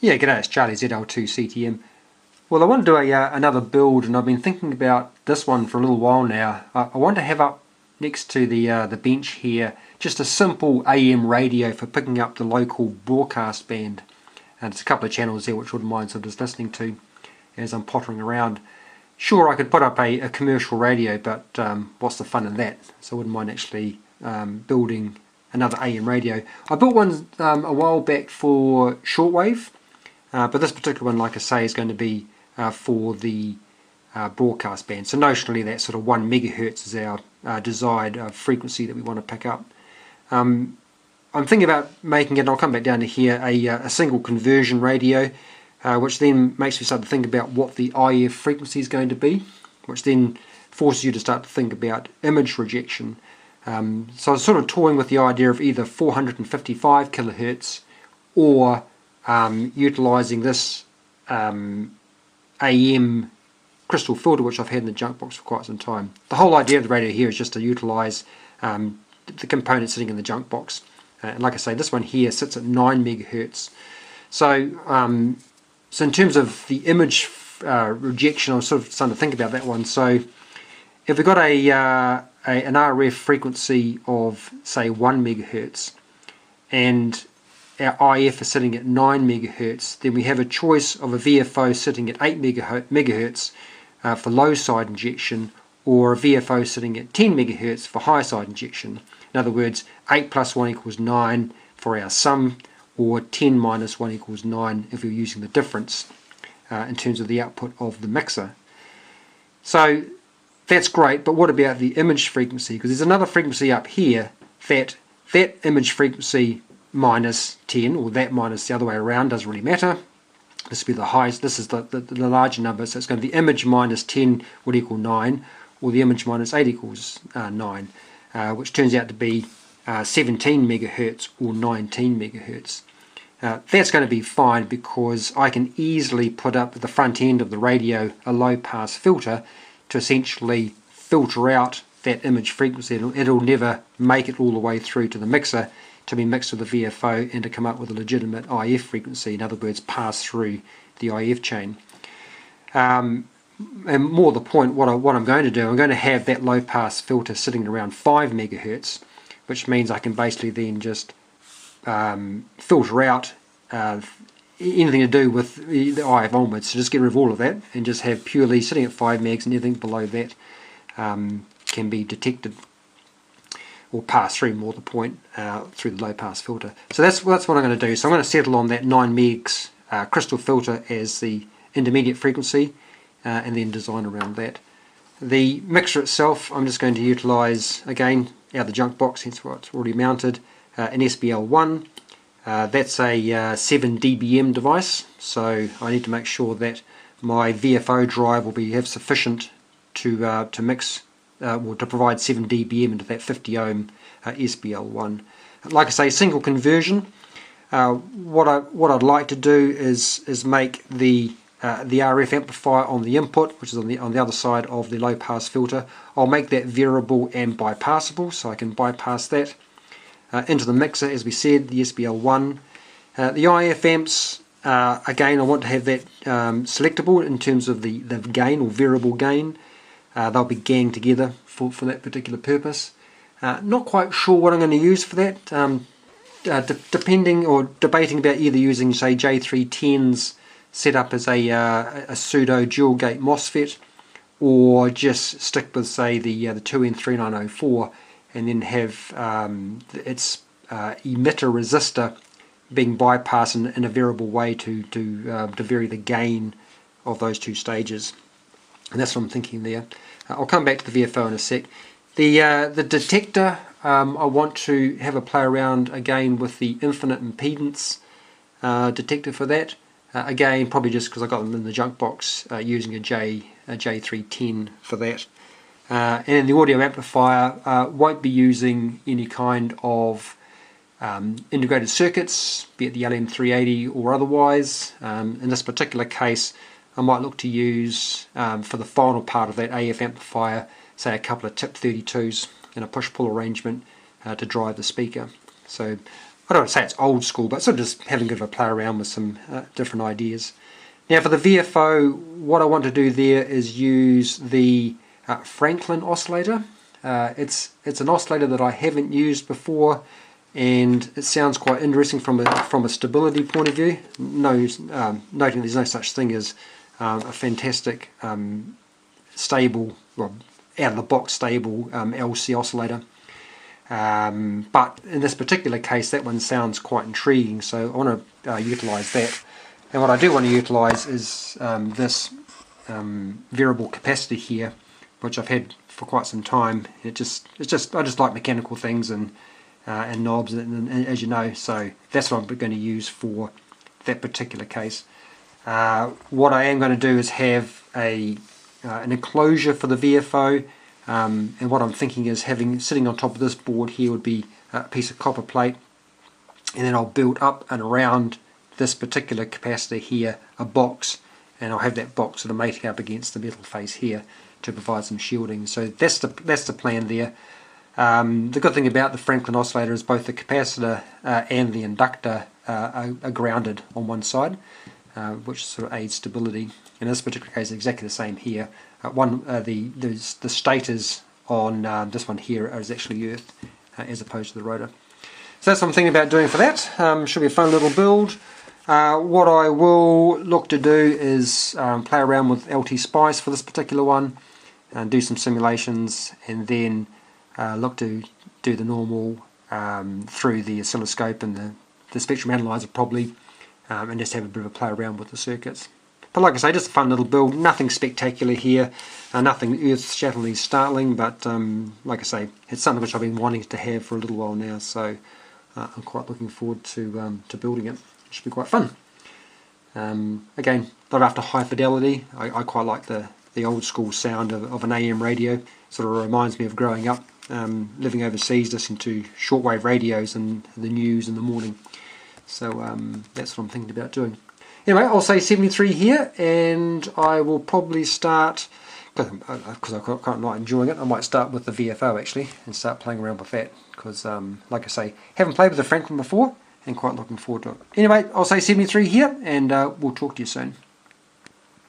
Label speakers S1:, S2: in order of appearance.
S1: Yeah, g'day, it's Charlie ZL2CTM. Well, I want to do another build, and I've been thinking about this one for a little while now. I want to have up next to the bench here just a simple AM radio for picking up the local broadcast band. And there's a couple of channels there which I wouldn't mind sort of just listening to as I'm pottering around. Sure, I could put up a commercial radio, but what's the fun in that? So I wouldn't mind actually building another AM radio. I built one a while back for shortwave. But this particular one, like I say, is going to be for the broadcast band. So notionally that sort of 1 megahertz is our desired frequency that we want to pick up. I'm thinking about making it, and I'll come back down to here, a single conversion radio, which then makes me start to think about what the IF frequency is going to be, which then forces you to start to think about image rejection. So I was sort of toying with the idea of either 455 kilohertz or utilising this AM crystal filter which I've had in the junk box for quite some time. The whole idea of the radio here is just to utilise the component sitting in the junk box. And like I say, this one here sits at 9 megahertz. So, so in terms of the image rejection, I was sort of starting to think about that one. So if we've got an RF frequency of, say, 1 megahertz, and our IF is sitting at 9 megahertz, then we have a choice of a VFO sitting at 8 megahertz for low side injection, or a VFO sitting at 10 megahertz for high side injection. In other words, 8 plus 1 equals 9 for our sum, or 10 minus 1 equals 9 if we're using the difference in terms of the output of the mixer. So that's great, but what about the image frequency? Because there's another frequency up here that image frequency minus 10, or that minus the other way around, doesn't really matter. This will be the highest, this is the larger number, so it's going to be the image minus 10 would equal 9, or the image minus 8 equals 9, which turns out to be 17 megahertz or 19 megahertz. That's going to be fine because I can easily put up at the front end of the radio a low pass filter to essentially filter out that image frequency. It'll never make it all the way through to the mixer to be mixed with the VFO and to come up with a legitimate IF frequency, in other words, pass through the IF chain. And more the point, what I'm going to do, I'm going to have that low pass filter sitting around 5 megahertz, which means I can basically then just filter out anything to do with the IF onwards, so just get rid of all of that and just have purely sitting at 5 megs, and anything below that can be detected or pass through, more the point, through the low pass filter. So that's what I'm going to do. So I'm going to settle on that 9 megs crystal filter as the intermediate frequency, and then design around that. The mixer itself, I'm just going to utilise, again, out of the junk box, hence why it's already mounted, an SBL1. That's a 7 dBm device, so I need to make sure that my VFO drive will have sufficient to mix, or to provide 7 dBm into that 50 ohm SBL1. Like I say, single conversion. What I'd like to do is make the RF amplifier on the input, which is on the other side of the low pass filter. I'll make that variable and bypassable, so I can bypass that. Into the mixer, as we said, the SBL1. The IF amps, again, I want to have that selectable in terms of the gain or variable gain. They'll be ganged together for that particular purpose. Not quite sure what I'm going to use for that. Depending or debating about either using, say, J310's set up as a pseudo dual gate MOSFET, or just stick with, say, the 2N3904 and then have its emitter resistor being bypassed in a variable way to vary the gain of those two stages. And that's what I'm thinking there. I'll come back to the VFO in a sec. The detector, I want to have a play around again with the infinite impedance detector for that. Again, probably just because I got them in the junk box, using a J310 for that. And in the audio amplifier, won't be using any kind of integrated circuits, be it the LM380 or otherwise. In this particular case, I might look to use, for the final part of that AF amplifier, say a couple of tip 32s and a push-pull arrangement to drive the speaker. So I don't want to say it's old school, but sort of just having a bit of a play around with some different ideas. Now for the VFO, what I want to do there is use the Franklin oscillator. It's an oscillator that I haven't used before, and it sounds quite interesting from a stability point of view. Noting there's no such thing as a fantastic stable, well, out of the box stable LC oscillator. But in this particular case, that one sounds quite intriguing, so I want to utilise that. And what I do want to utilise is this variable capacitor here, which I've had for quite some time. I just like mechanical things and knobs, and as you know, so that's what I'm going to use for that particular case. What I am going to do is have an enclosure for the VFO, and what I'm thinking is sitting on top of this board here would be a piece of copper plate, and then I'll build up and around this particular capacitor here a box, and I'll have that box sort of mating up against the metal face here to provide some shielding. So that's the plan there. The good thing about the Franklin oscillator is both the capacitor and the inductor are grounded on one side, which sort of aids stability. In this particular case, it's exactly the same here. The stators on this one here is actually earth as opposed to the rotor. So that's what I'm thinking about doing for that. Should be a fun little build. What I will look to do is play around with LT Spice for this particular one, and do some simulations, and then look to do the normal through the oscilloscope and the spectrum analyzer probably, and just have a bit of a play around with the circuits. But like I say, just a fun little build, nothing spectacular here, nothing earth-shatteringly startling, but like I say, it's something which I've been wanting to have for a little while now, so I'm quite looking forward to building it. It should be quite fun. Again, not after high fidelity. I quite like the old school sound of an AM radio. Sort of reminds me of growing up, living overseas, listening to shortwave radios and the news in the morning. So that's what I'm thinking about doing. Anyway, I'll say 73 here, and I will probably start, because I quite like enjoying it, I might start with the VFO actually, and start playing around with that, because like I say, haven't played with the Franklin before, and quite looking forward to it. Anyway, I'll say 73 here, and we'll talk to you soon.